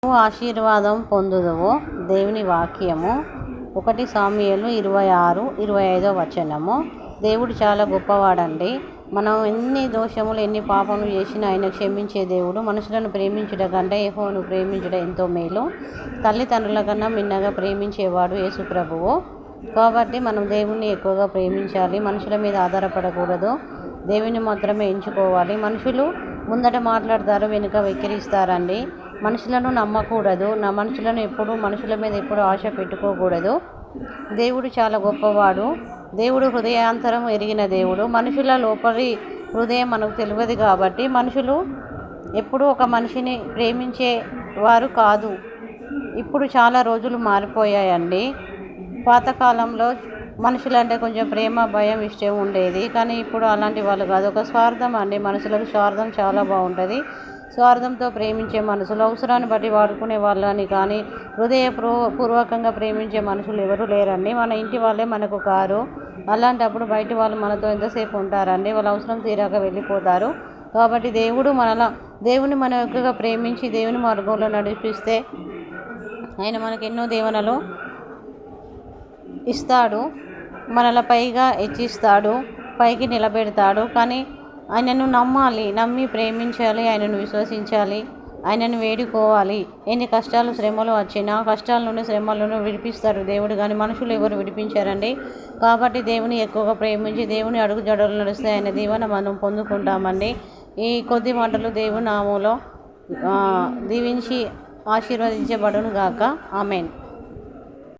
నువ్వు ఆశీర్వాదం పొందుదువు. దేవుని వాక్యము 1 సాముయేలు 26:25. దేవుడు చాలా గొప్పవాడండి. మనం ఎన్ని దోషములు ఎన్ని పాపములు చేసినా ఆయన క్షమించే దేవుడు. మనుషులను ప్రేమించుట కంటే యెహోవాను ప్రేమించుట ఎంతో మేలు. తల్లిదండ్రుల కన్నా మిన్నగా ప్రేమించేవాడు యేసు ప్రభువు. కాబట్టి మనం దేవుణ్ణి ఎక్కువగా ప్రేమించాలి. మనుషుల మీద ఆధారపడకూడదు. దేవుని మాత్రమే ఎంచుకోవాలి. మనుషులు ముందట మాట్లాడతారు, వెనుక వెక్కిరిస్తారండి. మనుషులను నమ్మకూడదు. మనుషుల మీద ఎప్పుడు ఆశ పెట్టుకోకూడదు. దేవుడు చాలా గొప్పవాడు. దేవుడు హృదయాంతరం ఎరిగిన దేవుడు. మనుషుల లోపలి హృదయం మనకు తెలియదు కాబట్టి మనుషులు ఎప్పుడూ ఒక మనిషిని ప్రేమించేవారు కాదు. ఇప్పుడు చాలా రోజులు మారిపోయాయండి. పాతకాలంలో మనుషులంటే కొంచెం ప్రేమ, భయం, ఇష్టం ఉండేది. కానీ ఇప్పుడు అలాంటి వాళ్ళు కాదు. ఒక స్వార్థం అండి. మనుషులకు స్వార్థం చాలా బాగుంటుంది. స్వార్థంతో ప్రేమించే మనుషులు, అవసరాన్ని బట్టి వాడుకునే వాళ్ళని కానీ హృదయపూర్వకంగా ప్రేమించే మనుషులు ఎవరు లేరండి. మన ఇంటి వాళ్ళే మనకు కారు. అలాంటప్పుడు బయటి వాళ్ళు మనతో ఎంతసేపు ఉంటారండి. వాళ్ళ అవసరం తీరాక వెళ్ళిపోతారు. కాబట్టి దేవుని మనం ఎక్కువగా ప్రేమించి దేవుని మార్గంలో నడిపిస్తే ఆయన మనకు ఎన్నో దీవెనలు ఇస్తాడు. మనల పైగా హెచ్చిస్తాడు, పైకి నిలబెడతాడు. కానీ ఆయనను నమ్మాలి, నమ్మి ప్రేమించాలి, ఆయనను విశ్వసించాలి, ఆయనను వేడుకోవాలి. ఎన్ని కష్టాలు శ్రమలు వచ్చినా కష్టాల నుండి శ్రమలను విడిపిస్తారు దేవుడు, కానీ మనుషులు ఎవరు విడిపించారండి. కాబట్టి దేవుని ఎక్కువగా ప్రేమించి దేవుని అడుగు జడలు నడిస్తే ఆయన దీవెన మనం పొందుకుంటామండి. ఈ కొద్ది మాటలు దేవుని నామములో దీవించి ఆశీర్వదించబడును గాక. ఆమెన్.